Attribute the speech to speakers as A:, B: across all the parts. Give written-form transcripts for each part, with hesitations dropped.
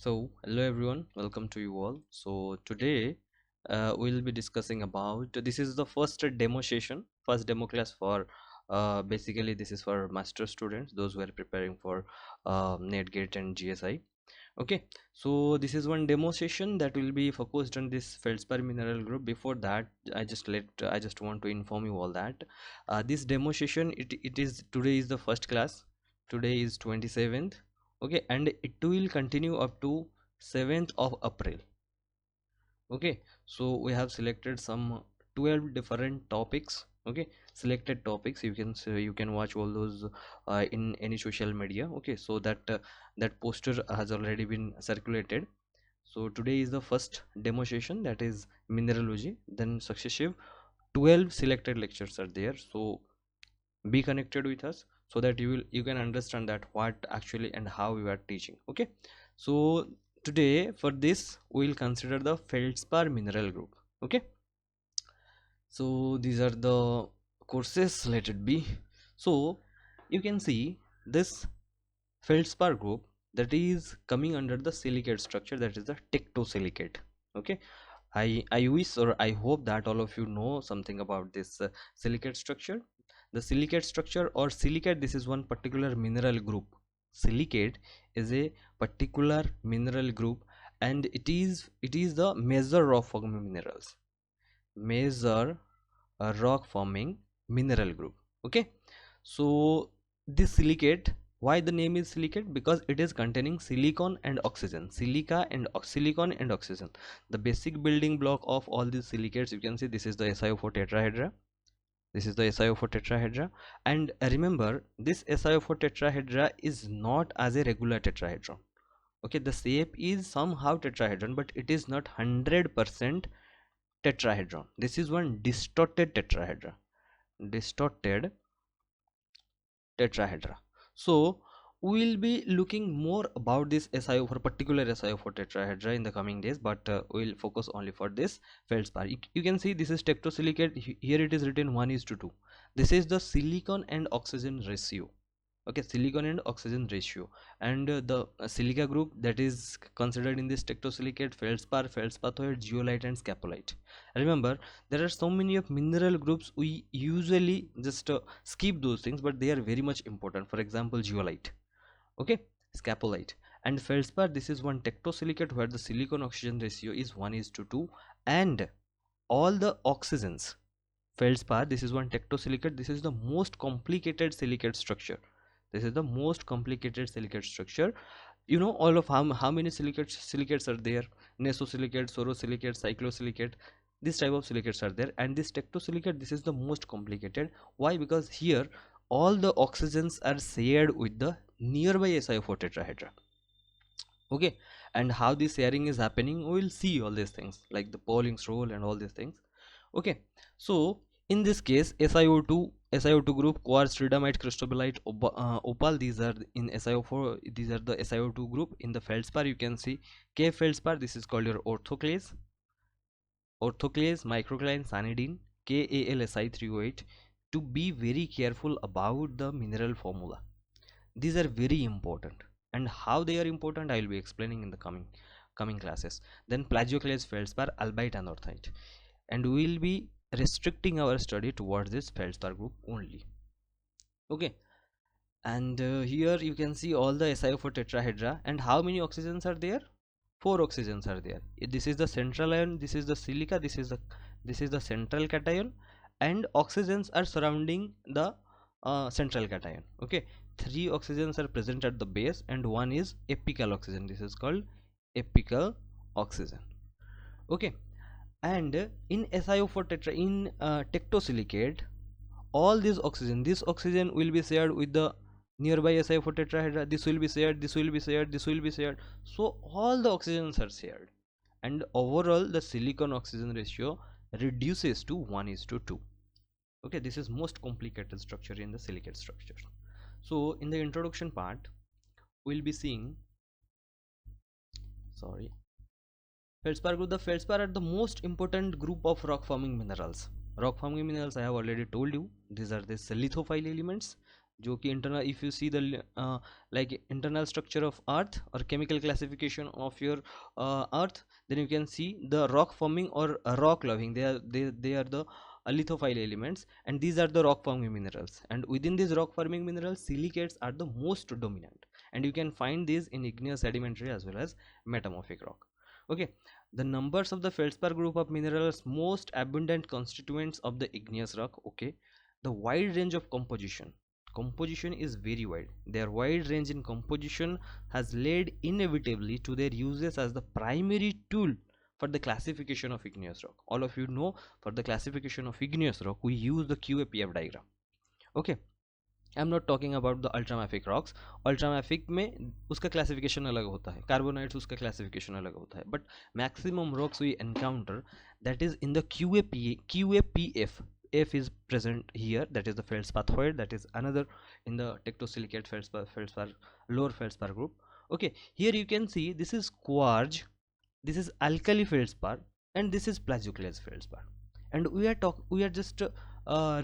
A: Hello everyone, welcome to you all. Today we'll be discussing about this is the first demo session, first demo class for basically this is for master students, those who are preparing for NetGate and GSI. Okay, so this is one demo session that will be focused on this feldspar mineral group. Before that, I just want to inform you all that this demo session it is today is the first class. Today is 27th. Okay, and it will continue up to 7th of April. Okay, so we have selected some 12 different topics. Okay, selected topics, you can say, you can watch all those in any social media. Okay, so that poster has already been circulated. So today is the first demo session, that is mineralogy. Then successive 12 selected lectures are there, so be connected with us so that you can understand that what actually and how we are teaching. Okay, so today for this we will consider the feldspar mineral group. Okay, so these are the courses, let it be. So you can see this feldspar group that is coming under the silicate structure, that is the tectosilicate. Okay, I wish or I hope that all of you know something about this silicate structure. The silicate structure or silicate, this is one particular mineral group. Silicate is a particular mineral group, and it is the major rock forming minerals, major rock forming mineral group. Okay, so this silicate, why the name is silicate? Because it is containing silicon and oxygen, silica and silicon and oxygen, the basic building block of all these silicates. You can see this is the SiO4 tetrahedra, this is the SiO4 tetrahedra. And remember, this SiO4 tetrahedra is not as a regular tetrahedron. Okay, the shape is somehow tetrahedron, but it is not 100% tetrahedron. This is one distorted tetrahedra, distorted tetrahedra. So we'll be looking more about this SiO4, particular SiO4 tetrahedra in the coming days, but we'll focus only for this feldspar. You can see this is tectosilicate. Here it is written 1:2. This is the silicon and oxygen ratio. Okay, silicon and oxygen ratio. And the silica group that is considered in this tectosilicate: feldspar, feldspathoid, zeolite and scapolite. Remember, there are so many of mineral groups we usually just skip those things, but they are very much important. For example, zeolite, okay, scapolite and feldspar. This is one tectosilicate where the silicon oxygen ratio is 1:2, and all the oxygens. Feldspar, this is one tectosilicate. This is the most complicated silicate structure. This is the most complicated silicate structure. You know all of how many silicates are there: nesosilicate, sorosilicate, cyclosilicate. This type of silicates are there, and this tectosilicate, this is the most complicated. Why? Because here all the oxygens are shared with the nearby SiO4 tetrahedra. Okay, and how this sharing is happening, we will see all these things like the Pauling's role and all these things. Okay, so in this case, SiO2 group, quartz, rhyodamite, cristobalite, opal, these are in SiO4, these are the SiO2 group. In the feldspar you can see K feldspar, this is called your orthoclase, microcline, sanidine, KAlSi3O8. To be very careful about the mineral formula, these are very important, and how they are important I will be explaining in the coming classes. Then plagioclase, feldspar, albite, anorthite, and we will be restricting our study towards this feldspar group only. Okay, and here you can see all the SiO4 tetrahedra, and how many oxygens are there? 4 oxygens are there. This is the central ion, this is the silica, this is the central cation, and oxygens are surrounding the central cation. Okay, 3 oxygens are present at the base, and one is apical oxygen. This is called apical oxygen. Okay, and in SiO4 tetra, in tectosilicate, all this oxygen will be shared with the nearby SiO4 tetrahedra. This will be shared, this will be shared, this will be shared. So all the oxygens are shared, and overall the silicon oxygen ratio reduces to 1:2. Okay, this is most complicated structure in the silicate structure. So in the introduction part we'll be seeing, sorry, feldspar group. The feldspar are the most important group of rock forming minerals. Rock forming minerals, I have already told you, these are the lithophile elements. जो कि internal, if you see the like internal structure of earth or chemical classification of your earth, then you can see the rock forming or rock loving, they are the lithophile elements, and these are the rock forming minerals, and within these rock forming minerals silicates are the most dominant, and you can find these in igneous sedimentary as well as metamorphic rock. Okay, the numbers of the feldspar group of minerals most abundant constituents of the igneous rock. Okay, the wide range of composition is very wide. Their wide range in composition has led inevitably to their uses as the primary tool for the classification of igneous rock. All of you know, for the classification of igneous rock we use the QAPF diagram. Okay, I am not talking about the ultramafic rocks. Ultramafic में उसका classification अलग होता है, कार्बोनाइट्स उसका classification अलग होता है, but maximum rocks we encounter that is in the QAPF. F is present here, that is the feldspathoid, that is another in the tectosilicate feldspar lower feldspar group. Okay, here you can see this is quartz, this is alkali feldspar, and this is plagioclase feldspar, and we are just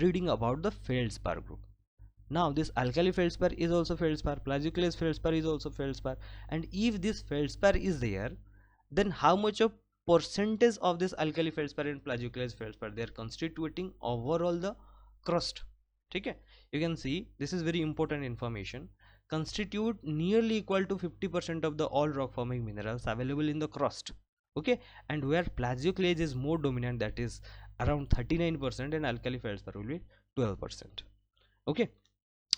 A: reading about the feldspar group. Now this alkali feldspar is also feldspar, plagioclase feldspar is also feldspar, and if this feldspar is there, then how much of percentage of this alkali feldspar and plagioclase feldspar they are constituting overall the crust. Okay, you can see this is very important information, constitute nearly equal to 50% of the all rock forming minerals available in the crust. Okay, and where plagioclase is more dominant, that is around 39%, and alkali feldspar will be 12%. Okay,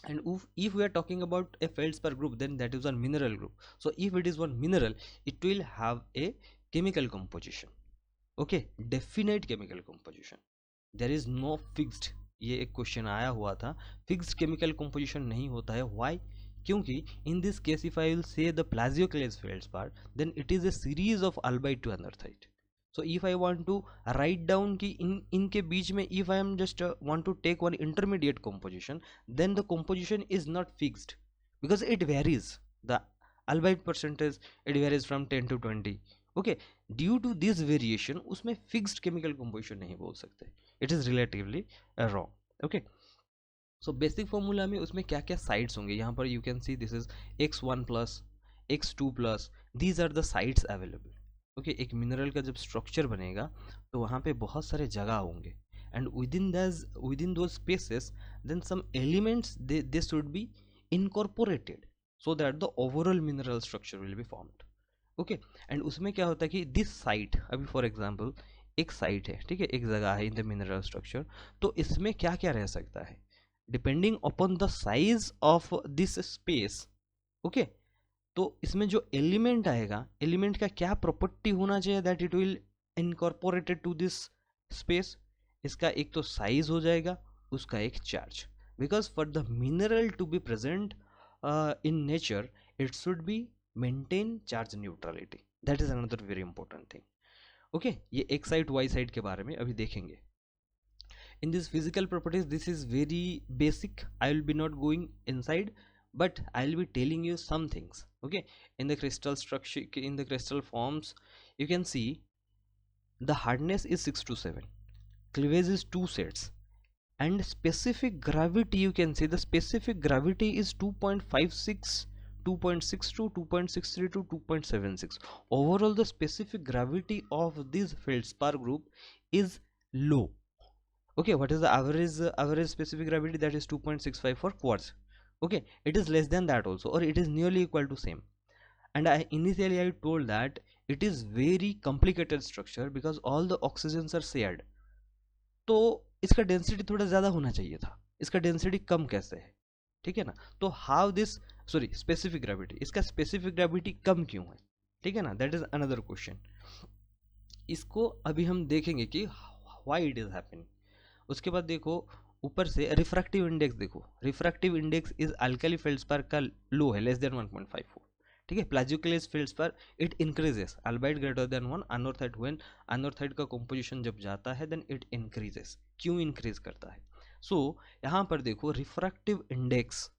A: and if we are talking about a feldspar group, then that is one mineral group. So if it is one mineral, it will have a chemical composition. Okay, definite chemical composition. There is no fixed, ये एक question आया हुआ था, fixed chemical composition नहीं होता है. Why? क्योंकि in this case if I will say the plagioclase feldspar, then it is a series of albite to anorthite. So if I want to write down कि इनके बीच में if I am just want to take one intermediate composition, then the composition is not fixed because it varies. The albite percentage, it varies from 10 to 20. Okay, due to this variation उसमें fixed chemical composition नहीं बोल सकते. It is relatively wrong. Okay, so basic formula में उसमें क्या क्या sides होंगे, यहाँ पर you can see this is x1 plus x2 plus, these are the sides available. Okay एक मिनरल का जब स्ट्रक्चर बनेगा तो वहाँ पे बहुत सारे जगह होंगे, and within those spaces then some elements they should be incorporated so that the overall mineral structure will be formed. Okay, and उसमें क्या होता है कि दिस साइट, अभी फॉर एग्जांपल एक साइट है, ठीक है, एक जगह है इन द मिनरल स्ट्रक्चर, तो इसमें क्या क्या रह सकता है depending upon the size of this space. Okay, तो इसमें जो एलिमेंट आएगा, एलिमेंट का क्या प्रॉपर्टी होना चाहिए that it will incorporated to this space. इसका एक तो साइज हो जाएगा, उसका एक charge, because for the mineral to be present in nature it should be maintain charge neutrality. That is another very important thing. Okay, ये X side Y side के बारे में अभी देखेंगे. in this physical properties this is very basic, I will be not going inside, but I'll be telling you some things. Okay, in the crystal structure, in the crystal forms, you can see the hardness is 6 to 7, cleavage is 2 sets, and specific gravity, you can see the specific gravity is 2.56, 2.62, 2.63 to 2.76. Overall the specific gravity of this feldspar group is low. Okay, what is the average specific gravity? That is 2.65 for quartz. Okay, it is less than that also, or it is nearly equal to same. And initially I told that it is very complicated structure because all the oxygens are shared. तो इसका density थोड़ा ज़्यादा होना चाहिए था, इसका density कम कैसे है? ठीक है ना, तो how this, sorry specific gravity, इसका स्पेसिफिक ग्रेविटी कम क्यों है? ठीक है ना, दैट इज अनदर क्वेश्चन. इसको अभी हम देखेंगे कि व्हाई इट इज हैपनिंग. उसके बाद देखो ऊपर से रिफ्रैक्टिव इंडेक्स, देखो refractive index is alkali feldspar का लो है, लेस देन 1.54. ठीक है, plagioclase feldspar it increases, albite greater than 1, anorthite when anorthite का कंपोजिशन जब जाता है देन इट इंक्रीजेस. क्यों इंक्रीज करता है? सो यहाँ पर देखो refractive index,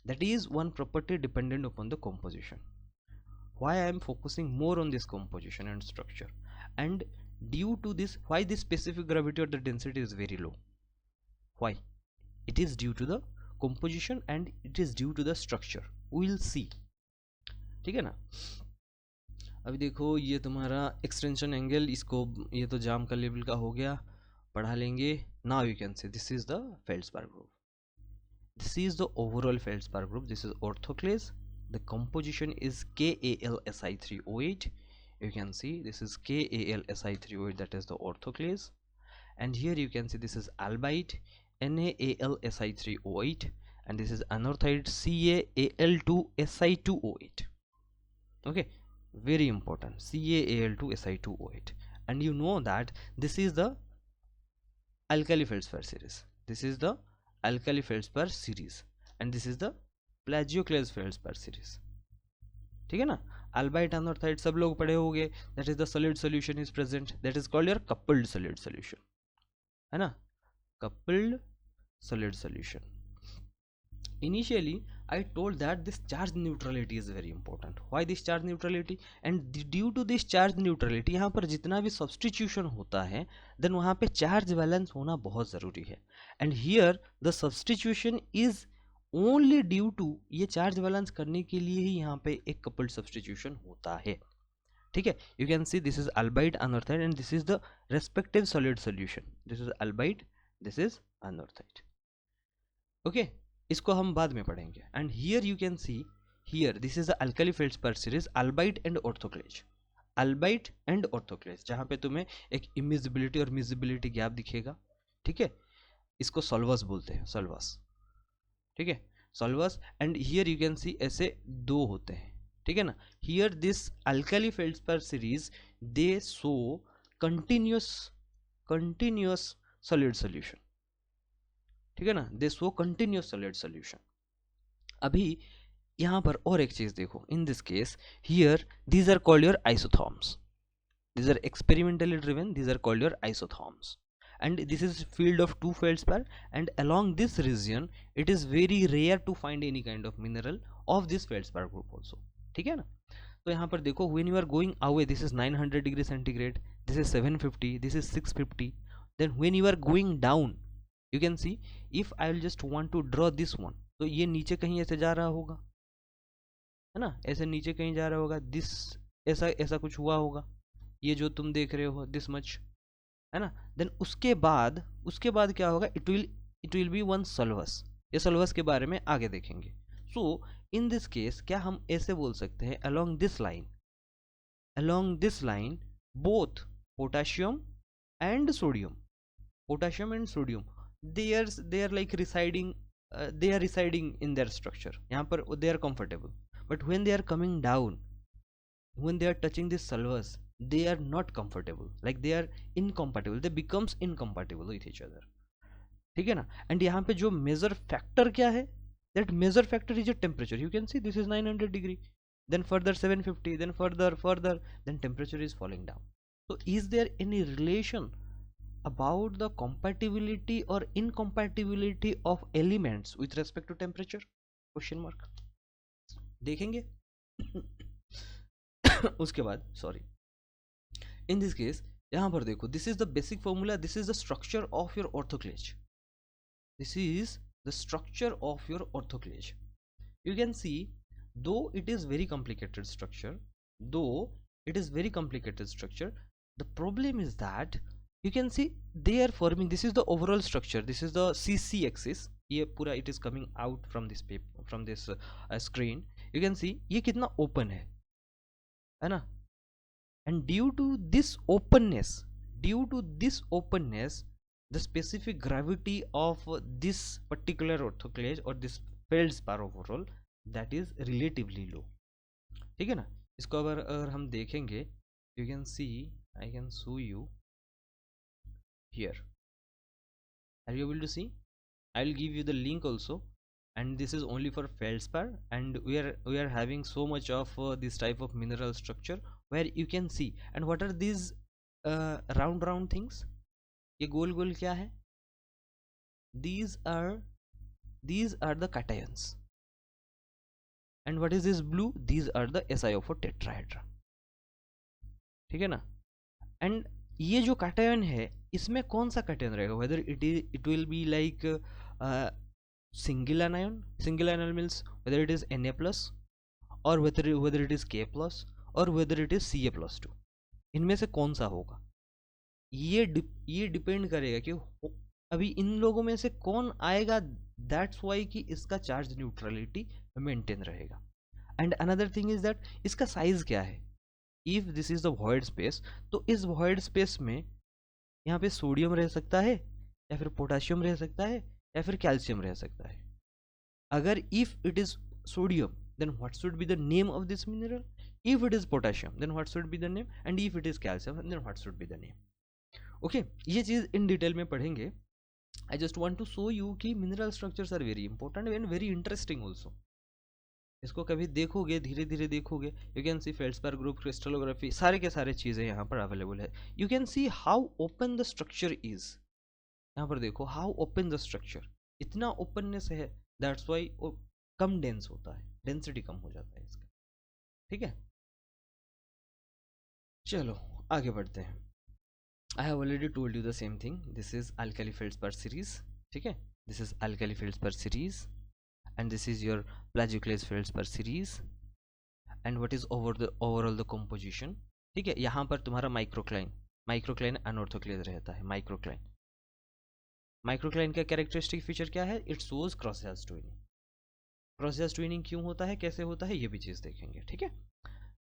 A: that is one property dependent upon the composition. Why I am focusing more on this composition and structure, and due to this, why this specific gravity or the density is very low? Why? It is due to the composition and it is due to the structure. We will see. ठीक है ना. अभी देखो ये तुम्हारा extension angle, इसको ये तो जाम का लेवल का हो गया, पढ़ा लेंगे. Now you can say this is the feldspar group. This is the overall feldspar group. This is orthoclase. The composition is KAlSi3O8. You can see this is KAlSi3O8, that is the orthoclase. And here you can see this is albite NaAlSi3O8, and this is anorthite CaAl2Si2O8. Okay, very important, CaAl2Si2O8. And you know that this is the alkali feldspar series. This is the alkali feldspar series and this is the plagioclase feldspar series. ठीक है ना. albite anorthite सब लोग पढ़े होंगे. that is the solid solution is present, that is called your coupled solid solution, है ना. coupled solid solution. Initially I told that this charge neutrality is very important. Why this charge neutrality? And due to this charge neutrality यहाँ पर जितना भी substitution होता है then वहाँ पे charge balance होना बहुत ज़रूरी है. And here the substitution is only due to, ये charge balance करने के लिए ही यहाँ पे एक coupled substitution होता है. ठीक है. You can see this is albite anorthite and this is the respective solid solution. This is albite, this is anorthite. Okay, इसको हम बाद में पढ़ेंगे. And here you can see, here this is the alkali feldspar series albite and orthoclase. albite and orthoclase जहाँ पे तुम्हें एक immiscibility और miscibility गैप दिखेगा. ठीक है. इसको solvus बोलते हैं, solvus. ठीक है, solvus. And here you can see ऐसे दो होते हैं. ठीक है ना. Here this alkali feldspar series they show continuous solid solution. ठीक है ना. They show continuous solid solution. अभी यहाँ पर और एक चीज देखो. In this case here these are called your isotherms. These are experimentally driven. These are called your isotherms. And this is field of 2 feldspar, and along this region it is very rare to find any kind of mineral of this feldspar group also. ठीक है ना. तो यहाँ पर देखो when you are going away this is 900 degree centigrade, this is 750, this is 650. Then when you are going down you can see if I will just want to draw this one, तो ये नीचे कहीं ऐसे जा रहा होगा, है ना. ऐसे नीचे कहीं जा रहा होगा. दिस ऐसा कुछ हुआ होगा. ये जो तुम देख रहे हो दिस मच, है ना. देन उसके बाद क्या होगा. It will be one solvus. ये सॉल्वस के बारे में आगे देखेंगे. सो इन दिस केस क्या हम ऐसे बोल सकते हैं along this line both potassium and sodium they are like residing in their structure. यहाँ पर they are comfortable, but when they are coming down, when they are touching this solvus they are not comfortable, like they are incompatible, they becomes incompatible with each other. ठीक है ना. and यहाँ पे जो measure factor क्या है, that measure factor is a temperature. you can see this is 900 degree, then further 750, then further then temperature is falling down. So is there any relation about the compatibility or incompatibility of elements with respect to temperature? Question mark. देखेंगे. उसके बाद sorry, in this case यहाँ पर देखो this is the basic formula, this is the structure of your orthoclase. This is the structure of your orthoclase. You can see though it is very complicated structure, the problem is that you can see they are forming, this is the overall structure, this is the CC axis. ये पूरा it is coming out from this paper, from this screen. you can see ये कितना open है ना. and due to this openness the specific gravity of this particular orthoclase or this feldspar overall that is relatively low. ठीक है ना. इसको अगर हम देखेंगे you can see, I can show you here. Are you able to see? I will give you the link also, and this is only for feldspar, and we are having so much of this type of mineral structure where you can see. And what are these round things? ये गोल गोल क्या है? These are the cations. And what is this blue? These are the SiO4 tetrahedra. ठीक है ना. and ये जो cation है इसमें कौन सा cation रहेगा, whether it will be like single anion means whether it is Na plus or whether it is K plus or whether it is Ca plus 2, इनमें से कौन सा होगा, ये डिपेंड करेगा कि अभी इन लोगों में से कौन आएगा, दैट्स वाई कि इसका चार्ज न्यूट्रलिटी मेंटेन रहेगा। And another thing is that इसका साइज क्या है, if this is the void space, तो इस वॉइड स्पेस में यहाँ पे सोडियम रह सकता है या फिर पोटाशियम रह सकता है या फिर कैल्शियम रह सकता है। अगर if it is sodium then what should be the name of this mineral, if it is potassium then what should be the name, and if it is calcium then what should be the name। Okay ये चीज in detail में पढ़ेंगे। I just want to show you कि mineral structures are very important and very interesting also. इसको कभी देखोगे, धीरे धीरे देखोगे, you can see feldspar group, crystallography, सारे के सारे चीज़ें यहाँ पर अवेलेबल है। You can see how open the structure is, यहाँ पर देखो हाउ ओपन द स्ट्रक्चर, इतना ओपननेस है, दैट्स वाई कम डेंस होता है, डेंसिटी कम हो जाता है इसका। ठीक है, चलो आगे बढ़ते हैं। I have already told you the same thing. This is alkali feldspar series. ठीक है, this is alkali feldspar series and this is your plagioclase feldspar series and what is overall the composition। ठीक है, यहाँ पर तुम्हारा माइक्रोक्लाइन अनऑर्थोक्लेज रहता है। माइक्रोक्लाइन का कैरेक्टरिस्टिक फीचर क्या है, it shows cross hairs twinning. Cross hairs twinning क्यों होता है, कैसे होता है, ये भी चीज देखेंगे। ठीक है,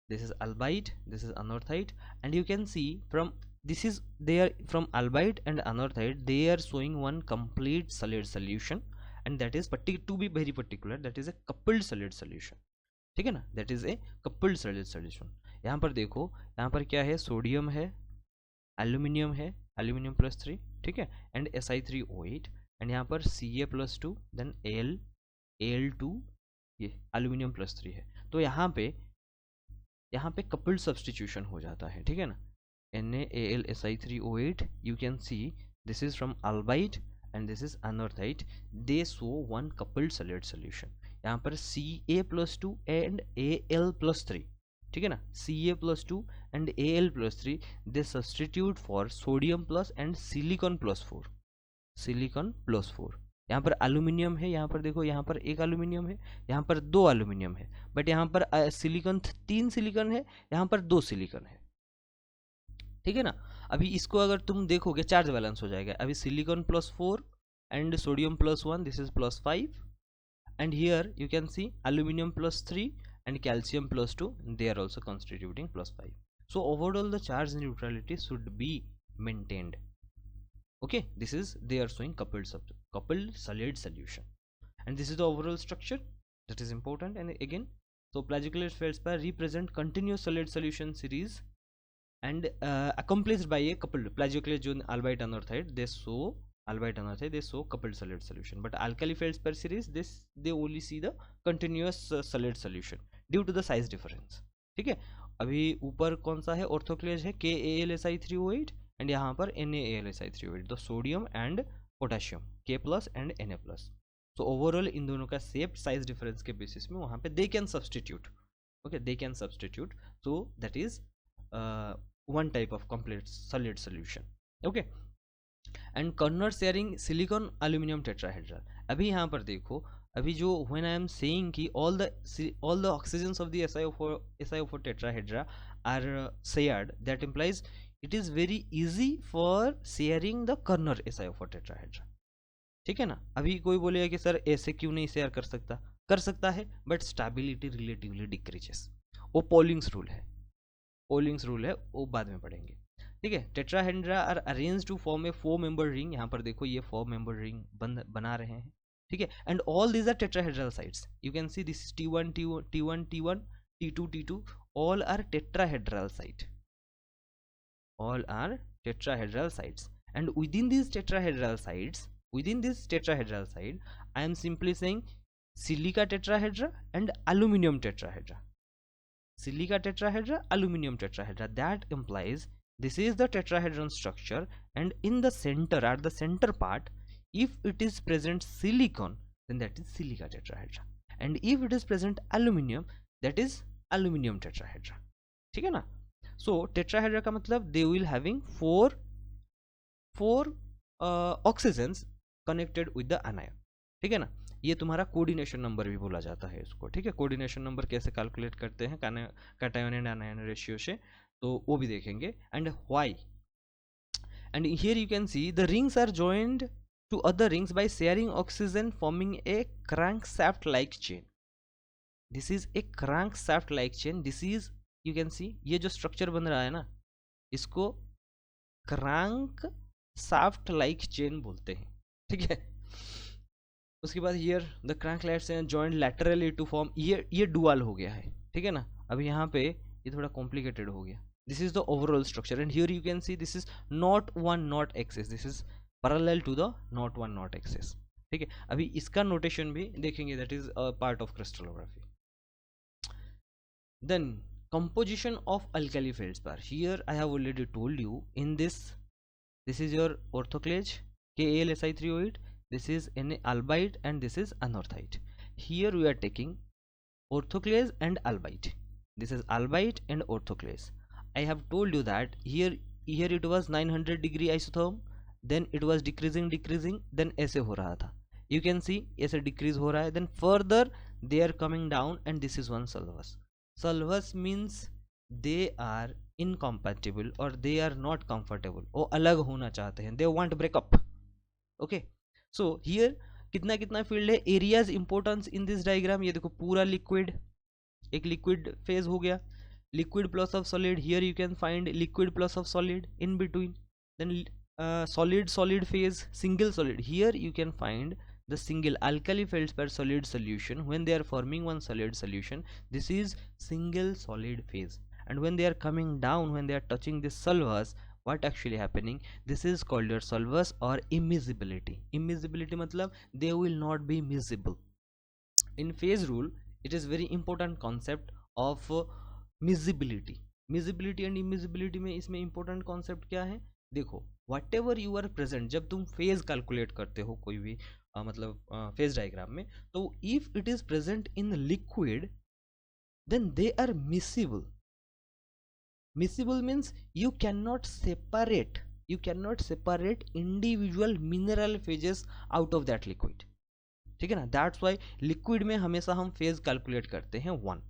A: this is albite, this is anorthite, and you can see from this is they are from albite and anorthite, they are showing one complete solid solution and that is to be very particular, that is a coupled solid solution। ठीक है ना, that is a coupled solid solution। यहाँ पर देखो, यहाँ पर क्या है, सोडियम है, एल्यूमिनियम है, एल्यूमिनियम +3, ठीक है, एंड Si3O8, एंड यहाँ पर Ca+2 देन Al2, ये एल्यूमिनियम +3 है। तो यहाँ पे कपल्ड सब्सटीट्यूशन हो जाता है। ठीक है ना, NaAlSi3O8, you can see this is from albite and this is anorthite, they show one coupled solid solution। यहाँ पर Ca+2 and Al+3, ठीक है ना, Ca+2 and Al+3 they substitute for sodium plus and silicon+4। यहाँ पर aluminium है, यहाँ पर देखो, यहाँ पर एक एल्यूमिनियम है, यहाँ पर दो एल्यूमिनियम है, बट यहाँ पर सिलिकॉन 3 सिलिकॉन है, यहाँ पर 2 सिलिकॉन है। ठीक है ना, अभी इसको अगर तुम देखोगे चार्ज बैलेंस हो जाएगा। अभी silicon +4 and sodium +1, this is +5, and here you can see aluminium +3 and calcium +2, they are also constituting +5। So overall the charge neutrality should be maintained. Okay, this is they are showing coupled solid solution, and this is the overall structure that is important। And again, so plagioclase feldspar represent continuous solid solution series and accomplished by a coupled plagioclase जो albite anorthite they show coupled solid solution, but alkali feldspar series they only see the continuous solid solution due to the size difference। ठीक है, अभी ऊपर कौन सा है, ऑर्थोक्लेज है KAlSi3O8 and यहाँ पर NaAlSi3O8, तो sodium and potassium K+ and Na+। तो ओवरऑल इन दोनों का शेप साइज डिफरेंस के बेसिस में वहाँ पे they can substitute, okay, they can substitute, so that is one type of complete solid solution. Okay, and corner sharing silicon aluminium tetrahedral. अभी यहाँ पर देखो, अभी जो व्हेन आई एम सेइंग कि all the oxygens of the SiO4 tetrahedra are shared, that implies it is very easy for sharing the corner SiO4 tetrahedra। ठीक है ना, अभी कोई बोलेगा कि सर ऐसे क्यों नहीं शेयर कर सकता है, बट स्टेबिलिटी रिलेटिवली डिक्रीजेस। वो पोलिंग्स रूल है, वो बाद में पढ़ेंगे। ठीक है, tetrahedra are arranged to form a 4 member ring. यहाँ पर देखो ये 4 मेंबर रिंग बना रहे हैं। ठीक है, and all these are tetrahedral sites, you can see this T1 T2 T2 all are tetrahedral site, and within these tetrahedral sites I am simply saying silica tetrahedra and aluminum tetrahedra, that implies this is the tetrahedron structure, and in the center, at the center part, if it is present silicon, then that is silica tetrahedra, and if it is present aluminum, that is aluminum tetrahedra। ठीक है ना, so tetrahedra का मतलब they will having four oxygens connected with the anion। ठीक है ना, ये तुम्हारा कोऑर्डिनेशन नंबर भी बोला जाता है इसको, ठीक है। कोऑर्डिनेशन नंबर कैसे कैलकुलेट करते हैं कैटायन एंड आनायन रेशियो से, तो वो भी देखेंगे। And why, and here you can see the rings are joined to other rings by sharing oxygen, forming a crankshaft like chain. This is a crankshaft like chain. This is, you can see, ये जो structure बन रहा है ना, इसको crank shaft like chain बोलते हैं, ठीक है। उसके बाद here the cranklets and joint laterally to form, ये डुअल हो गया है, ठीक है ना। अभी यहाँ पे ये थोड़ा कॉम्प्लिकेटेड हो गया। This is the overall structure and here you can see this is naught one naught axes, this is parallel to the naught one naught axes, ठीक है। अभी इसका नोटेशन भी देखेंगे, that is a part of crystallography. Then composition of alkali feldspar. Here I have already told you in this is your orthoclase KAlSi3O8, this is an albite and this is anorthite. Here we are taking orthoclase and albite. This is albite and orthoclase. I have told you that here it was 900 degree isotherm, then it was decreasing, then ऐसे हो रहा था, you can see ऐसे decrease हो रहा है, then further they are coming down and this is one solvus. Solvus means they are incompatible or they are not comfortable, वो अलग होना चाहते हैं, they want breakup, okay। So here कितना कितना फील्ड है, areas importance in this diagram, ये देखो पूरा लिक्विड, एक लिक्विड फेज हो गया, liquid plus of solid, here you can find liquid plus of solid in between, then solid phase, single solid, here you can find the single alkali feldspar solid solution. When they are forming one solid solution, this is single solid phase, and when they are coming down, when they are touching this solvus, what actually happening, this is called your solvus or immiscibility. Immiscibility matlab they will not be miscible. In phase rule it is very important concept of miscibility and immiscibility में इसमें important concept क्या है, देखो whatever you are present, जब तुम phase calculate करते हो कोई भी मतलब फेज डायग्राम में, तो if it is present in liquid then they are miscible. Miscible means you cannot separate individual mineral phases out of that liquid, ठीक है ना. दैट्स वाई लिक्विड में हमेशा हम फेज कैलकुलेट करते हैं 1,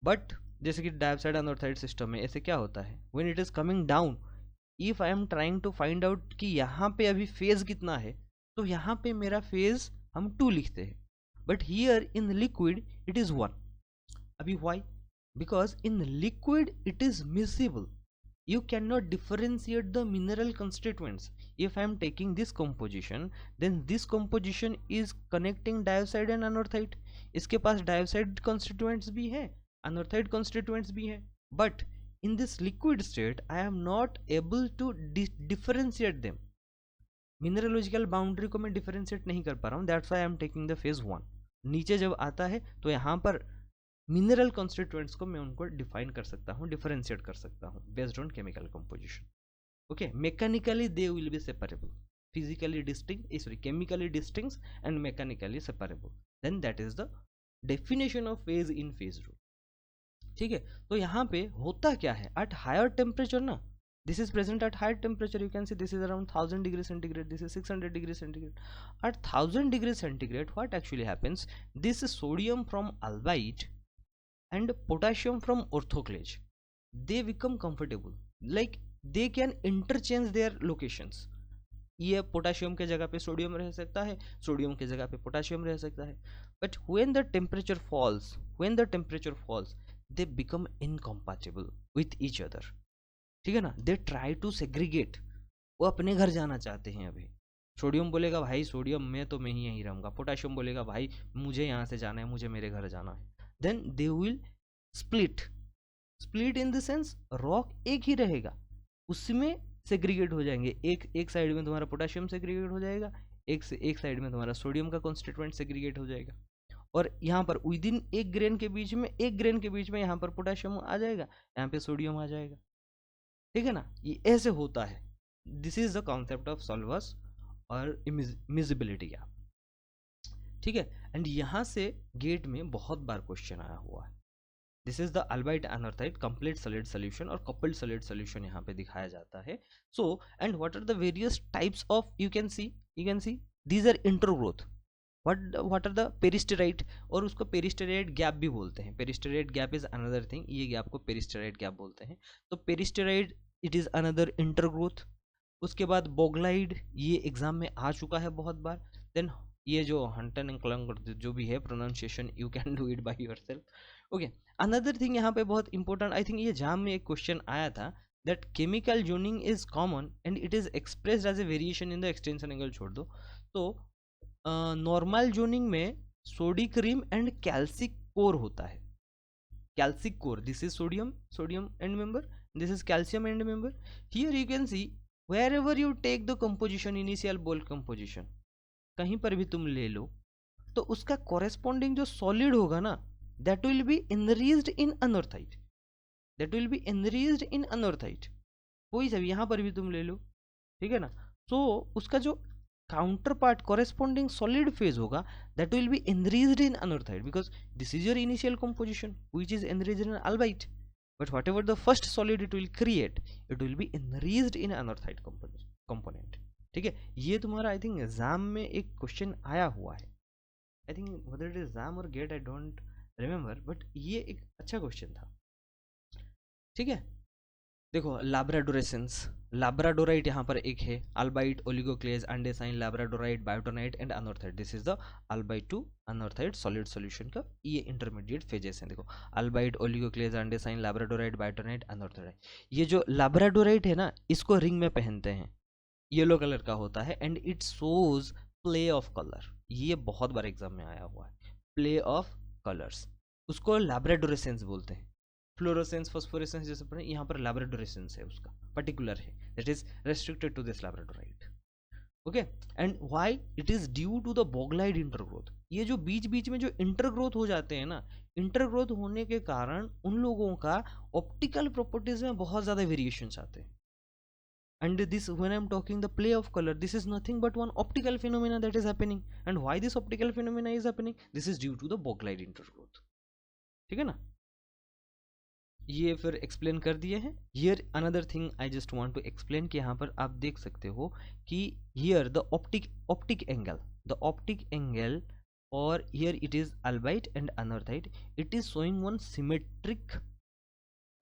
A: बट जैसे कि डाइऑक्साइड अनऑर्थाइड सिस्टम में ऐसे क्या होता है, when it is coming down, if I am trying to find out कि यहाँ पे अभी फेज कितना है, तो यहाँ पे मेरा फेज हम 2 लिखते हैं, but here in liquid it is 1. अभी why, because in liquid it is miscible, you cannot differentiate the mineral constituents. If I am taking this composition, then this composition is connecting diopside and anorthite. इसके पास diopside constituents भी है, anorthite constituents भी है, but in this liquid state I am not able to differentiate them. mineralogical boundary को मैं differentiate नहीं कर पा रहा हूँ, that's why I am taking the phase 1. नीचे जब आता है तो यहाँ पर मिनरल कॉन्स्टिट्यूएंट्स को मैं उनको डिफाइन कर सकता हूँ, डिफरेंशिएट कर सकता हूँ based on chemical composition. Okay, mechanically they will be separable, physically distinct, sorry chemically distinct and mechanically separable, then that is the definition of phase in phase rule. ठीक है, तो यहाँ पे होता क्या है, एट हायर टेम्परेचर ना, this is present at higher temperature, you can see this is around 1000 degrees centigrade, this is 600 degrees centigrade. At 1000 degrees centigrade what actually happens, this sodium from albite and potassium from orthoclase, they become comfortable, like they can interchange their locations. ये potassium के जगह पे sodium रह सकता है, sodium के जगह पे पोटाशियम रह सकता है, but when the temperature falls they become incompatible with each other. ठीक है ना, दे ट्राई टू सेग्रीगेट, वो अपने घर जाना चाहते हैं. अभी सोडियम बोलेगा भाई सोडियम मैं तो मैं ही यहीं रहूँगा, पोटाशियम बोलेगा भाई मुझे यहाँ से जाना है, मुझे मेरे घर जाना है. Then they will split in the sense rock एक ही रहेगा, उसमें सेग्रीगेट हो जाएंगे. एक साइड में तुम्हारा पोटाशियम सेग्रीगेट हो जाएगा, एक साइड में तुम्हारा सोडियम का कॉन्स्टिट्यूएंट सेग्रीगेट हो जाएगा, और यहाँ पर विद इन एक ग्रेन के बीच में यहाँ पर पोटाशियम आ जाएगा, यहाँ पे सोडियम आ जाएगा. ठीक है ना, ये ऐसे होता है. This is the concept of solvers और इमिजिबिलिटी गैप. ठीक है, एंड यहाँ से गेट में बहुत बार क्वेश्चन आया हुआ है. This is the albite anorthite complete solid solution और कपल्ड सॉलिड सॉल्यूशन यहाँ पे दिखाया जाता है. So and what are the various types of, you can see these are intergrowth. What are the peristerite, और उसको पेरिस्टेराइट गैप भी बोलते हैं। Peristerite gap is another thing, ये गैप को पेरिस्टेराइट गैप बोलते हैं। तो peristerite it is another intergrowth. उसके बाद बोगलाइड, ये एग्जाम में आ चुका है बहुत बार। देन ये जो हंटन एंड क्लंग जो भी है pronunciation, you can do it by yourself. Okay, another thing यहाँ पे बहुत इंपॉर्टेंट, आई थिंक ये एग्जाम में एक क्वेश्चन आया था, that chemical zoning is common and it is expressed as a variation in the extension angle, छोड़ दो। तो नॉर्मल जोनिंग में sodic rim and calcic core होता है। calcic core, this is sodium end member, this is calcium end member. Here you can see wherever you take the composition, initial bold composition, कहीं पर भी तुम ले लो, तो उसका corresponding जो solid होगा ना, that will be enriched in anorthite, that will be enriched in anorthite। कोई सा भी यहाँ पर भी तुम ले लो, ठीक है ना। so उसका जो counter part corresponding solid phase होगा, that will be enriched in anorthite, because this is your initial composition which is enriched in albite, but whatever the first solid it will create, it will be enriched in anorthite component। ठीक है, ये तुम्हारा I think exam में एक question आया हुआ है, I think whether it is exam और GATE, I don't remember, but ये एक अच्छा क्वेश्चन था। ठीक है, देखो लैब्राडोरेसेंस, लैब्राडोराइट यहाँ पर एक है, albite, oligoclase, andesine, labradorite, bytownite and anorthite. This is the albite to anorthite solid solution का ये इंटरमीडिएट फेजेस हैं। देखो अल्बाइट, ओलिगोक्लेज, अंडेसाइन, लैब्राडोराइट, बायोटोनाइट, अनॉर्थाइट। ये जो लैब्राडोराइट है ना, इसको रिंग में पहनते हैं, येलो कलर का होता है, and it shows play of colour. ये बहुत बार एग्जाम में आया हुआ है, प्ले ऑफ कलर्स, उसको लैब्राडोरेसेंस बोलते हैं। फ्लोरोसेंस, फॉस्फोरेसेंस जैसे पढ़े, यहाँ पर लैब्राडोरेसेंस है, उसका पर्टिकुलर है, that is restricted to this labradorite. Okay, and why it is due to the Boggild intergrowth. ये जो बीच बीच में जो इंटरग्रोथ हो जाते हैं ना, इंटरग्रोथ होने के कारण उन लोगों का ऑप्टिकल प्रॉपर्टीज में बहुत ज्यादा वेरिएशंस आते हैं। And this, when I'm talking the play of color, this is nothing but one optical phenomena that is happening. And why this optical phenomena is happening? This is due to the boglide intergrowth। ठीक है ना, ये फिर explain कर दिए हैं। Here another thing I just want to explain कि यहाँ पर आप देख सकते हो कि हियर द ऑप्टिक एंगल और here it is albite and anorthite, it is showing one symmetric,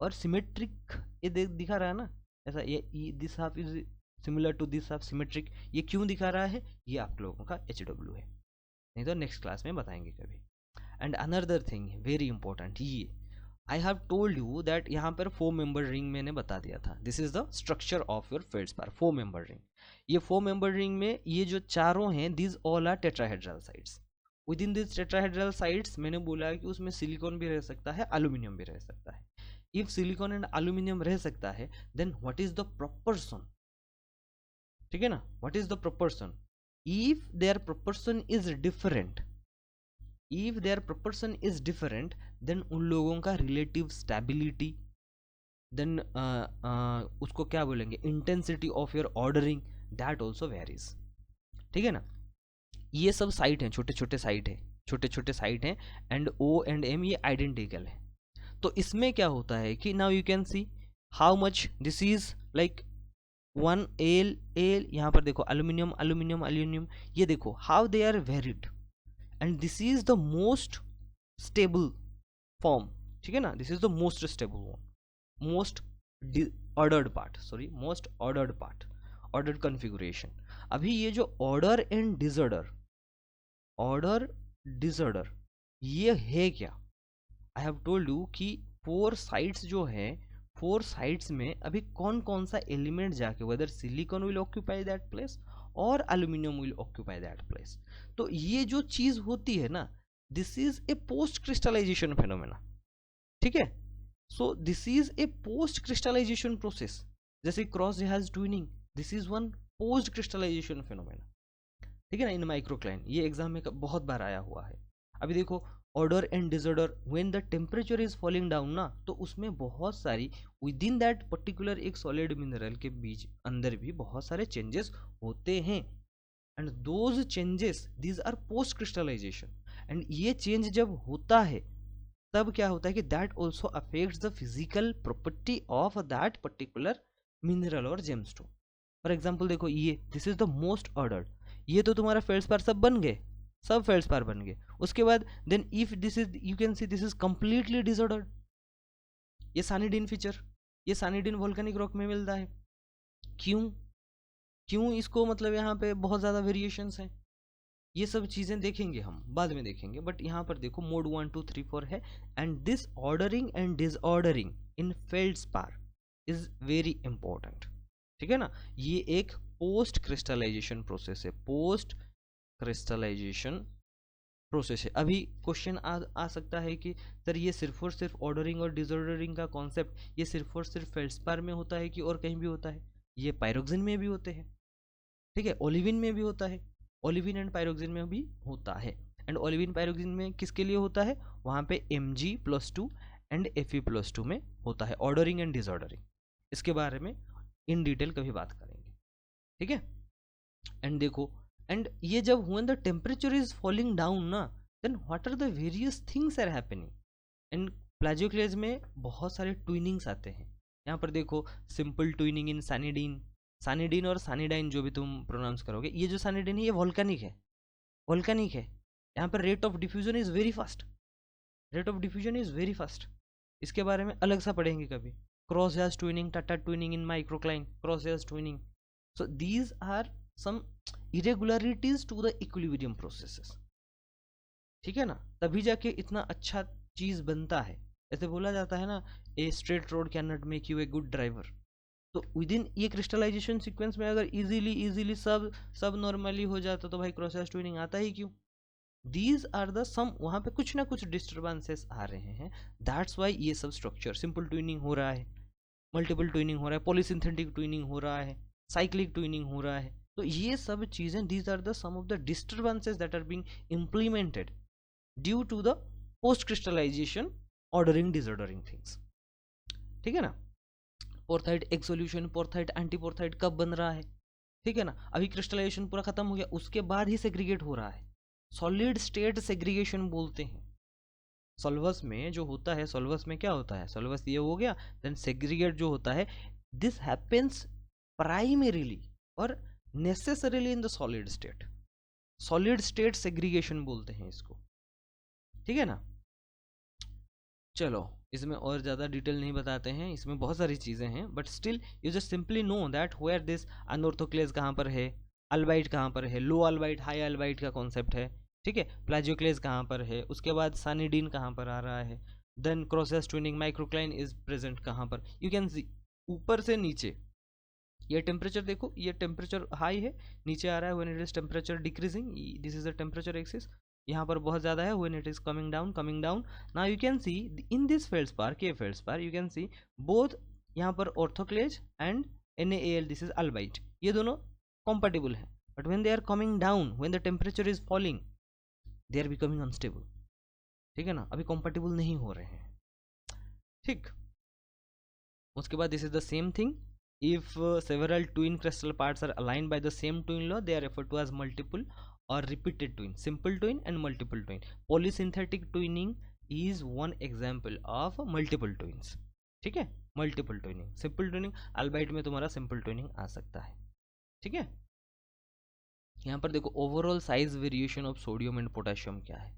A: और सिमेट्रिक ये दिखा रहा है ना ऐसा, ये this half is similar to this half symmetric. ये क्यों दिखा रहा है, ये आप लोगों का HW है, नहीं तो नेक्स्ट क्लास में बताएंगे कभी। And another thing very important, ये I have told you that यहाँ पर 4 मेंबर रिंग मैंने बता दिया था, this is the structure of your feldspar 4 member ring. ये 4 मेंबर रिंग में ये जो चारों हैं, this all are tetrahedral sides. Within this tetrahedral sides मैंने बोला कि उसमें सिलिकॉन भी रह सकता है, एल्यूमिनियम भी रह सकता है। इफ सिलिकॉन एंड एल्यूमिनियम रह सकता है, then what is the proportion, ठीक है ना, what is the proportion. If their proportion is different, if their proportion is different, then उन लोगों का रिलेटिव स्टेबिलिटी, देन उसको क्या बोलेंगे, intensity of your ordering, that also varies. ठीक है ना, ये सब साइट हैं, छोटे छोटे साइट हैं, छोटे छोटे साइट हैं, एंड O एंड M ये आइडेंटिकल है। तो इसमें क्या होता है कि now you can see how much this is like 1 L, यहाँ पर देखो एल्यूमिनियम एल्यूमिनियम एल्यूमिनियम, ये देखो how they are varied, and this is the most stable form. ठीक है ना, this is the most stable form, most ordered part, sorry most ordered part, ordered configuration. अभी ये जो order and disorder, order disorder, ये है क्या, आई have told you कि 4 साइड्स जो है, 4 साइड्स में अभी कौन कौन सा एलिमेंट जाके, whether silicon will occupy that place और aluminium will occupy that place. तो ये जो चीज होती है ना, this is a post crystallization phenomena. ठीक है, so this is a post crystallization process, जैसे क्रॉस जहाज twinning, this is one post crystallization phenomena. ठीक है ना, इन माइक्रोक्लाइन, ये एग्जाम में बहुत बार आया हुआ है। अभी देखो order and disorder, when the temperature is falling down ना, तो उसमें बहुत सारी विद इन दैट पर्टिकुलर एक सॉलिड मिनरल के बीच अंदर भी बहुत सारे चेंजेस होते हैं, and those changes these are post crystallisation. And ये चेंज जब होता है, तब क्या होता है कि that also affects the physical property of that particular mineral और जेमस्टोन। फॉर एग्जाम्पल देखो ये, this is the most ordered, ये तो तुम्हारा फेल्डस्पार सब बन गए, सब फेल्ड्स्पार बन गए। उसके बाद then if this is, you can see this is completely disordered, ये सानिडीन फीचर, ये सानिडीन वोल्केनिक रॉक में मिलता है। क्यों क्यों इसको, मतलब यहाँ पे बहुत ज़्यादा वेरिएशंस हैं, ये सब चीज़ें देखेंगे हम बाद में देखेंगे, बट यहाँ पर देखो मोड 1 2 3 4 है। And this ordering and disordering in feldspar is very important, ठीक है ना। ये एक पोस्ट क्रिस्टलाइजेशन प्रोसेस है, पोस्ट क्रिस्टलाइजेशन प्रोसेस है। अभी क्वेश्चन आ सकता है कि सर ये सिर्फ और सिर्फ ऑर्डरिंग और डिसऑर्डरिंग का कॉन्सेप्ट ये सिर्फ और सिर्फ फेल्ड्स्पार में होता है कि और कहीं भी होता है? ये पायरोक्सिन में भी होते हैं, ठीक है, ओलिविन में भी होता है, ओलिविन एंड पायरोक्सिन में भी होता है। एंड ओलिविन पायरोक्सिन में किसके लिए होता है? वहाँ पे Mg+2 एंड Fe+2 में होता है, ऑर्डरिंग एंड डिसऑर्डरिंग। इसके बारे में इन डिटेल कभी बात करेंगे, ठीक है। एंड देखो, एंड ये जब when the temperature is falling down ना, then what are the various things are happening. And plagioclase में बहुत सारे ट्विनिंग्स आते हैं। यहाँ पर देखो, सिंपल ट्विनिंग इन सैनिडीन, सानिडीन और सानिडाइन जो भी तुम प्रोनाउंस करोगे, ये जो सानिडीन है ये वोल्केनिक है, वोल्केनिक है। यहाँ पर rate of diffusion is very fast, rate of diffusion is very fast. इसके बारे में अलग सा पढ़ेंगे कभी। क्रॉस गैस ट्विनिंग, टाटा ट्विनिंग इन माइक्रोक्लाइन, क्रॉस गैस twinning. So these are some irregularities to the equilibrium processes, ठीक है ना, तभी जाके इतना अच्छा चीज बनता है। ऐसे बोला जाता है ना, a straight road can not make U a good driver. तो विद इन ये क्रिस्टलाइजेशन सीक्वेंस में अगर इजीली सब नॉर्मली हो जाता तो भाई क्रॉस ट्विनिंग आता ही क्यों? दीज आर द सम, वहाँ पे कुछ ना कुछ डिस्टर्बेंसेस आ रहे हैं, दैट्स वाई ये सब स्ट्रक्चर, सिंपल ट्विनिंग हो रहा है, मल्टीपल ट्विनिंग हो रहा है, पॉलीसिंथेटिक ट्विनिंग हो रहा है, साइक्लिक ट्विनिंग हो रहा है। तो ये सब चीज़ें, these are the some of the disturbances that are being implemented due to the post crystallization ordering disordering things, ठीक है ना। पोर्थाइट एक सोल्यूशन, पोर्थाइट एंटीपोर्थाइट कब बन रहा है, ठीक है ना। अभी क्रिस्टलाइजेशन पूरा खत्म हो गया, उसके बाद ही सेग्रीगेट हो रहा है, सॉलिड स्टेट सेग्रीगेशन बोलते हैं। सॉल्वस में जो होता है, सॉल्वस में क्या होता है, सॉल्वस ये हो गया, देन सेग्रीगेट जो होता है, दिस हैपेंस प्राइमरीली और necessarily in the solid state segregation बोलते हैं इसको, ठीक है ना। चलो, इसमें और ज़्यादा डिटेल नहीं बताते हैं, इसमें बहुत सारी चीज़ें हैं, but still you just simply know that where this anorthoclase कहाँ पर है, अल्बाइट कहाँ पर है, लो अल्बाइट हाई अल्बाइट का कॉन्सेप्ट है, ठीक है, प्लाजियोक्लेज कहाँ पर है, उसके बाद सानिडीन कहाँ पर आ रहा है, then crosses twinning microcline is present कहाँ पर। यू कैन सी ऊपर से नीचे ये टेम्परेचर देखो, ये टेम्परेचर हाई है, नीचे आ रहा है when it is temperature decreasing, this is the temperature axis. यहाँ पर बहुत ज़्यादा है when it is coming down. Now you can see in this feldspar, K feldspar, you can see both यहाँ पर orthoclase and NaAl, this is albite, ये दोनों compatible है, but when they are coming down, when the temperature is falling, they are becoming unstable, ठीक है ना, अभी compatible नहीं हो रहे हैं, ठीक। उसके बाद this is the same thing, if several twin crystal parts are aligned by the same twin law, they are referred to as multiple or repeated twin, simple twin and multiple twin. Polysynthetic twinning is one example of multiple twins, ठीक है, multiple twinning, simple twinning, अल्बाइट में तुम्हारा simple twinning आ सकता है, ठीक है। यहाँ पर देखो, overall size variation of sodium and potassium क्या है।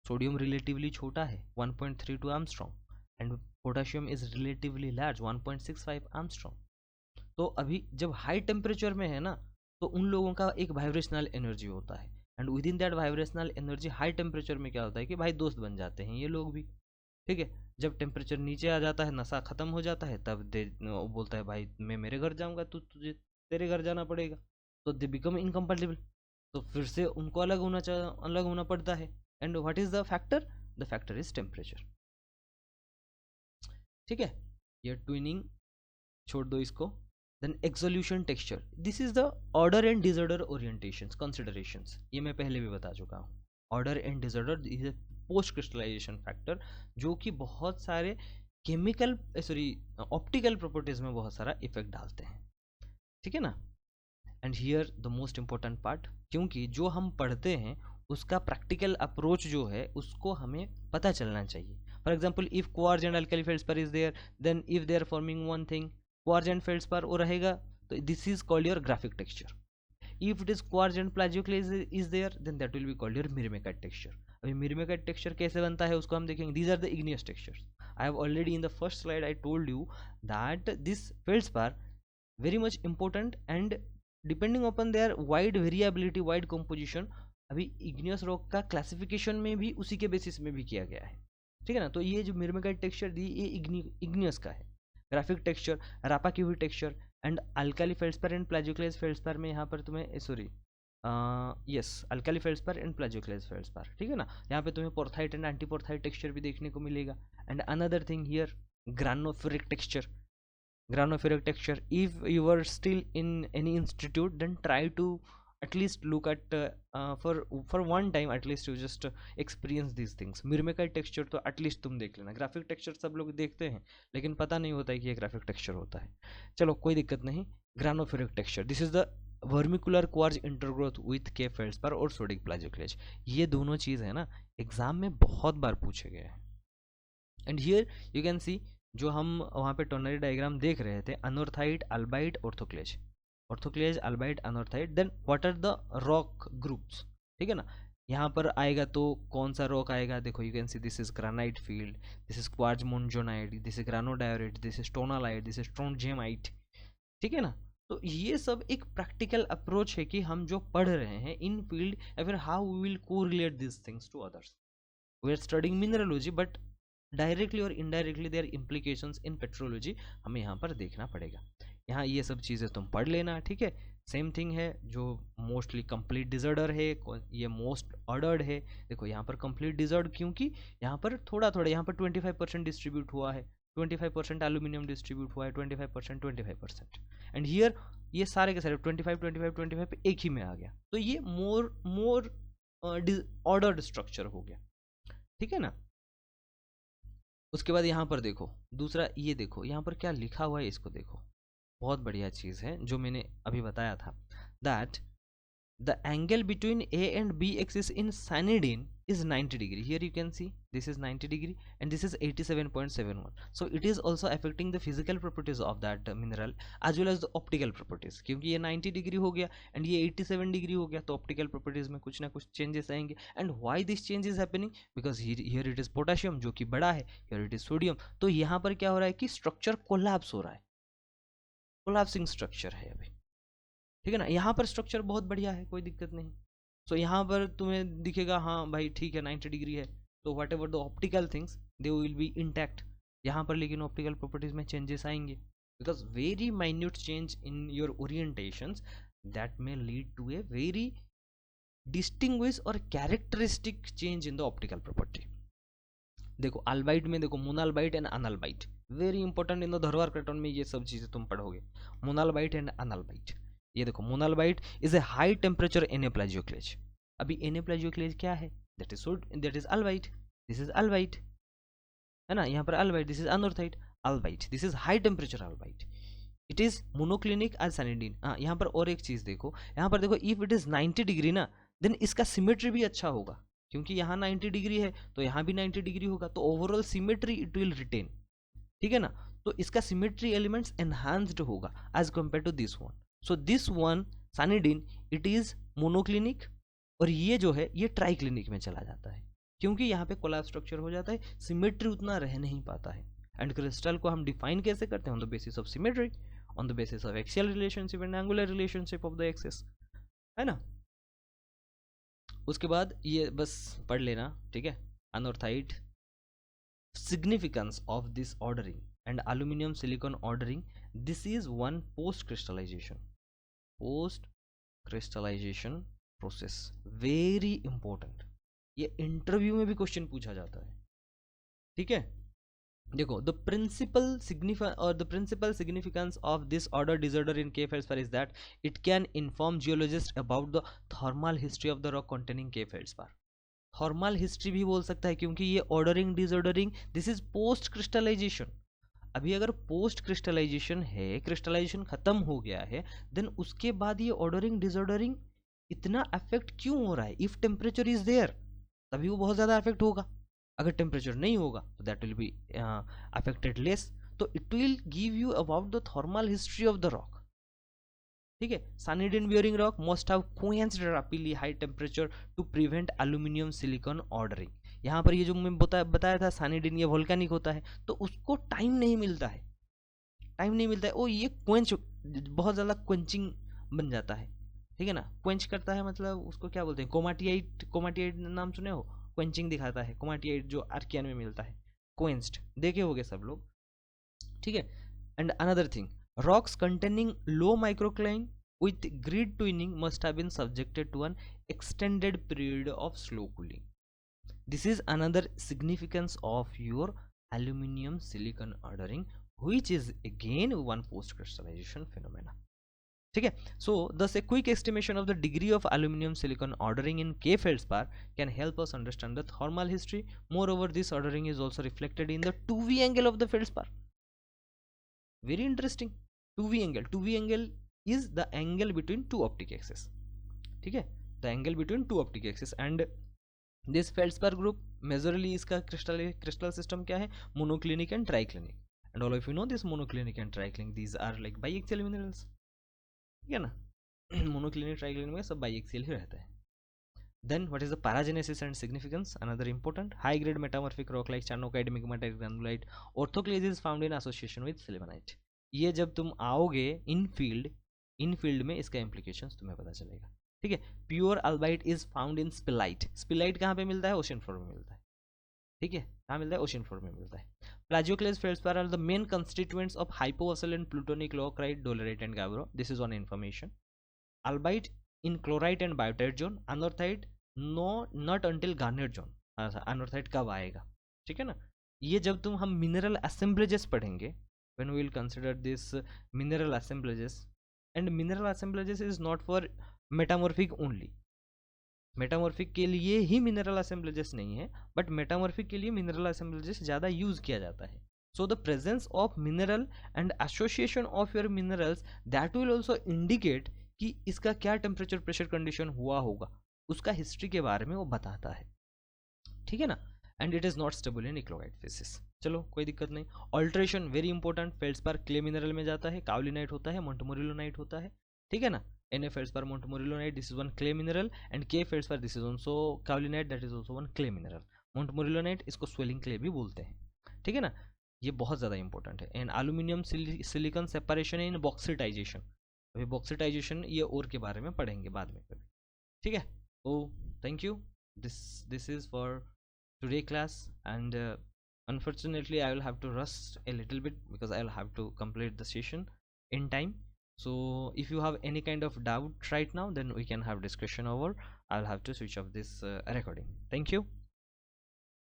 A: सोडियम रिलेटिवली छोटा है 1.32 Armstrong and potassium is relatively large 1.65 Armstrong. तो अभी जब हाई टेम्परेचर में है ना, तो उन लोगों का एक वाइब्रेशनल एनर्जी होता है, and with in that vibrational energy high temperature में क्या होता है कि भाई दोस्त बन जाते हैं ये लोग भी, ठीक है। जब टेम्परेचर नीचे आ जाता है, नशा खत्म हो जाता है, तब वो बोलता है भाई मैं मेरे घर जाऊंगा, तुझे तेरे घर जाना पड़ेगा, तो दे बिकम इनकम्पेटिबल, तो फिर से उनको अलग होना पड़ता है। And what is the factor is temperature, ठीक है। ये ट्विनिंग छोड़ दो इसको। Then exsolution texture, this is the order and disorder orientations considerations, ये मैं पहले भी बता चुका हूँ। Order and disorder is a post crystallization factor, जो कि बहुत सारे केमिकल ऑप्टिकल प्रॉपर्टीज में बहुत सारा इफेक्ट डालते हैं, ठीक है ना। And here the most important part, क्योंकि जो हम पढ़ते हैं उसका प्रैक्टिकल अप्रोच जो है उसको हमें पता चलना चाहिए। For example, if quartz and alkali feldspar is there, then if they are forming one thing, quartz and feldspar वो रहेगा, तो this is called your graphic texture. If it is quartz and plagioclase is there then that will be called your myrmekite texture. अभी myrmekite texture कैसे बनता है उसको हम देखेंगे। These are the igneous textures. I have already in the first slide I told you that this feldspar very much important and depending upon their wide variability wide composition अभी igneous rock का classification में भी उसी के basis में भी किया गया है, ठीक है ना। तो ये जो मिरमेकाइट टेक्सचर दी ये इग्नियस का है। Graphic texture, rapakivi texture and alkali feldspar and plagioclase feldspar में यहाँ पर तुम्हें sorry yes alkali feldspar and plagioclase feldspar, ठीक है ना। यहाँ पे तुम्हें पोर्थाइट एंड एंटीपोर्थाइट टेक्सचर भी देखने को मिलेगा। And another thing here granophyric texture, granophyric texture. If you were still in any institute then try to at least look at for one time at least you just experience these things. Myrmekite texture तो at least तुम देख लेना। Graphic texture सब लोग देखते हैं लेकिन पता नहीं होता है कि ये ग्राफिक टेक्सचर होता है। चलो कोई दिक्कत नहीं। Granophyric texture, this is the vermicular quartz intergrowth with K feldspar और सोडिक प्लाजियोक्लेज। ये दोनों चीज़ है ना एग्जाम में बहुत बार पूछे गए हैं। And here you can see जो हम वहाँ पे टर्नरी डायग्राम देख रहे थे, anorthite, albite, orthoclase, orthoclase, albite, anorthite, then what are the rock groups, ठीक है ना। यहाँ पर आएगा तो कौन सा रॉक आएगा, देखो you can see this is granite field, this is quartz monzonite, this is granodiorite, this is tonalite, this is trondhjemite, ठीक है ना। तो ये सब एक प्रैक्टिकल अप्रोच है कि हम जो पढ़ रहे हैं इन फील्ड या फिर how we will correlate this things to others. We are studying mineralogy but directly और indirectly their implications in petrology हमें यहाँ पर देखना पड़ेगा। यहाँ ये सब चीज़ें तुम पढ़ लेना, ठीक है। सेम थिंग है जो मोस्टली कंप्लीट डिजॉर्डर है, ये मोस्ट ऑर्डर्ड है। देखो यहाँ पर कंप्लीट डिजॉर्ड क्योंकि यहाँ पर थोड़ा थोड़ा यहाँ पर 25% डिस्ट्रीब्यूट हुआ है, 25% एल्यूमिनियम डिस्ट्रीब्यूट हुआ है, 25% 25%। एंड हियर ये सारे के सारे 25 पे एक ही में आ गया, तो ये मोर ऑर्डर्ड स्ट्रक्चर हो गया, ठीक है ना। उसके बाद यहाँ पर देखो दूसरा, ये देखो यहाँ पर क्या लिखा हुआ है, इसको देखो, बहुत बढ़िया चीज़ है जो मैंने अभी बताया था, that the angle between A and B axis in sanidine is 90 degree. Here you can see this is 90 degree and this is 87.71. So it is also affecting the physical properties of that mineral as well as the optical properties, क्योंकि ये 90 degree हो गया and ये 87 degree हो गया तो optical properties में कुछ ना कुछ चेंजेस आएंगे। And why this change is happening, because here it is potassium जो कि बड़ा है, हियर इट इज सोडियम। तो यहाँ पर क्या हो रहा है कि स्ट्रक्चर कोलैप्स हो रहा है, कोलैप्सिंग स्ट्रक्चर है अभी, ठीक है ना। यहाँ पर स्ट्रक्चर बहुत बढ़िया है, कोई दिक्कत नहीं। सो यहाँ पर तुम्हें दिखेगा हाँ भाई ठीक है 90 डिग्री है, तो whatever the optical things they will be intact. यहाँ पर लेकिन ऑप्टिकल प्रॉपर्टीज में चेंजेस आएंगे because very minute change in your orientations that may lead to a very distinguish और characteristic change in the optical property. देखो albite में देखो monalbite and analbite, very important in the Dharwar pattern में ये सब चीज़ें तुम पढ़ोगे, मोनाल्बाइट एंड अनल्बाइट। ये देखो monalbite is a high temperature anaplagioclase. अभी एनेप्लाजियोक्लेज क्या है, that is albite, this is albite, है ना। यहाँ पर albite, this is anorthite, albite, this is high temperature albite, it is monoclinic as sanidine. हाँ यहाँ पर और एक चीज़ देखो, यहाँ पर देखो इफ इट इज 90 डिग्री ना देन इसका सिमेट्री भी अच्छा होगा, क्योंकि यहाँ 90 डिग्री है तो यहाँ भी 90 डिग्री होगा, तो overall symmetry it will retain, ठीक है ना। तो इसका सिमेट्री एलिमेंट्स एनहांस्ड होगा as compare to this one. So this one sanidine it is monoclinic और ये जो है ये ट्राइक्लिनिक में चला जाता है, क्योंकि यहाँ पे कोलैप्स स्ट्रक्चर हो जाता है, सिमेट्री उतना रह नहीं पाता है। एंड क्रिस्टल को हम डिफाइन कैसे करते हैं, on the basis of symmetry, on the basis of axial relationship and angular relationship of the axis, है ना। उसके बाद ये बस पढ़ लेना, ठीक है। अनोर्थाइट, significance of this ordering and aluminum silicon ordering, this is one post crystallization process, very important, ये इंटरव्यू में भी क्वेश्चन पूछा जाता है, ठीक है। देखो the principal significance of this order disorder in K feldspar is that it can inform geologists about the thermal history of the rock containing K feldspar। Thermal history भी बोल सकता है, क्योंकि ये ordering disordering this is post crystallization. अभी अगर post crystallisation है, crystallisation खत्म हो गया है, देन उसके बाद ये ऑर्डरिंग डिसऑर्डरिंग इतना अफेक्ट क्यों हो रहा है। इफ टेम्परेचर इज देयर तभी वो बहुत ज़्यादा अफेक्ट होगा, अगर टेम्परेचर नहीं होगा तो that will be affected less. तो it will give you about the thermal history of the rock, ठीक है, sanidine bearing rock must have quenched rapidly high temperature to prevent aluminium silicon ordering. यहाँ पर ये जो मैं बताया था सानिडिन ये वोल्केनिक होता है, तो उसको टाइम नहीं मिलता है, टाइम नहीं मिलता है, वो ये क्वेंच बहुत ज़्यादा क्वेंचिंग बन जाता है। ठीक है ना, क्वेंच करता है मतलब उसको क्या बोलते हैं, कोमाटियाइट, कोमाटियाइट नाम सुने हो, क्वेंचिंग दिखाता है, कोमाटियाइट जो आर्कियन में मिलता है, क्वेंच्ड देखे होगे सब लोग। ठीक है, and another thing, rocks containing low microcline with grid twinning must have been subjected to an extended period of slow cooling. This is another significance of your aluminium silicon ordering, which is again one post crystallization phenomena. ठीक है, so thus a quick estimation of the degree of aluminium silicon ordering in K feldspar can help us understand the thermal history. Moreover, this ordering is also reflected in the 2V angle of the feldspar. Very interesting. 2V angle, 2V angle is the angle between two optic axes. ठीक है, the angle between two optic axes and this feldspar group majorly इसका crystal system क्या है, monoclinic and triclinic, and all of you know this monoclinic and triclinic, these are like biaxial minerals. ठीक है ना, monoclinic triclinic में सब biaxial ही रहता है. Then what is the paragenesis and significance? Another important high grade metamorphic rock like charnocite, migmatite, granulite, orthoclase is found in association with siliconite. ये जब तुम आओगे इन फील्ड में इसका implications तुम्हें पता चलेगा. ठीक है, प्योर अल्बाइट इज फाउंड इन स्पिलाइट. स्पिलाइट कहाँ पे मिलता है, ओशन फ्लोर में मिलता है. ठीक है, कहाँ मिलता है, ओशन फ्लोर में मिलता है. Plagioclase feldspar are the main constituents of hypabyssal and plutonic locrite, dolerite and gabbro. This is on information. Albite in chlorite and biotite zone. Anorthite no not until garnet zone. Anorthite कब आएगा, ठीक है ना. ये जब तुम हम mineral असेंबलेजेस पढ़ेंगे, when we will consider this mineral assemblages, and mineral assemblages is not for metamorphic only. Metamorphic के लिए ही मिनरल असेंबलेजेस नहीं है, बट मेटामॉर्फिक के लिए मिनरल असेंबलेजेस ज़्यादा यूज किया जाता है. So the presence of mineral and association of your minerals that will also indicate कि इसका क्या टेम्परेचर प्रेशर कंडीशन हुआ होगा, उसका हिस्ट्री के बारे में वो बताता है. ठीक है ना, and it is not stable in eclogite facies. चलो कोई दिक्कत नहीं. Alteration very important. Feldspar clay mineral में जाता है, काओलिनाइट होता है, मोंटमोरिलोनाइट होता है. ठीक है ना, Na feldspar montmorillonite, this is one clay mineral, and K feldspar, this is also kaolinite, that is also one clay mineral. montmorillonite इसको swelling clay भी बोलते हैं. ठीक है ना, ये बहुत ज़्यादा इंपॉर्टेंट है. And aluminium silicon separation in bauxitization. अभी bauxitization ये और के बारे में पढ़ेंगे बाद में कभी. ठीक है, oh thank you. this is for today class, and unfortunately I will have to rush a little bit because I will have to complete the session in time. So if you have any kind of doubt right now, then we can have discussion over. I'll have to switch off this recording. Thank you.